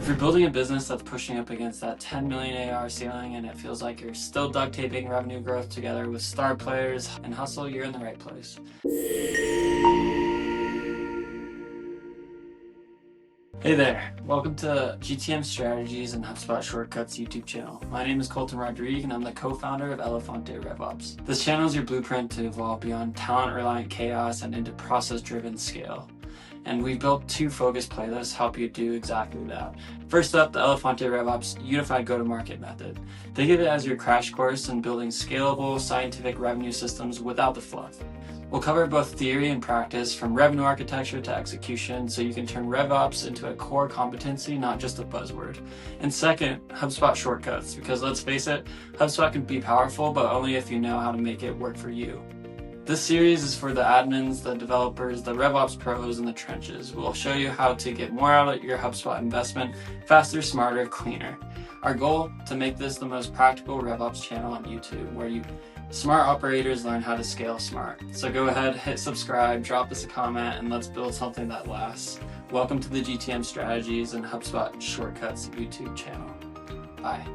you're building a business that's pushing up against that 10 million ARR ceiling and it feels like you're still duct taping revenue growth together with star players and hustle, you're in the right place. Hey there, welcome to GTM Strategies and HubSpot Shortcuts YouTube channel. My name is Colton Rodriguez and I'm the co-founder of Elefante RevOps. This channel is your blueprint to evolve beyond talent-reliant chaos and into process-driven scale. And we've built 2 focused playlists to help you do exactly that. First up, the Elefante RevOps Unified Go-to-Market Method. Think of it as your crash course in building scalable, scientific revenue systems without the fluff. We'll cover both theory and practice, from revenue architecture to execution, so you can turn RevOps into a core competency, not just a buzzword. And second, HubSpot Shortcuts, because let's face it, HubSpot can be powerful, but only if you know how to make it work for you. This series is for the admins, the developers, the RevOps pros in the trenches. We'll show you how to get more out of your HubSpot investment, faster, smarter, cleaner. Our goal, to make this the most practical RevOps channel on YouTube, where smart operators learn how to scale smart. So go ahead, hit subscribe, drop us a comment, and let's build something that lasts. Welcome to the GTM Strategies and HubSpot Shortcuts YouTube channel. Bye.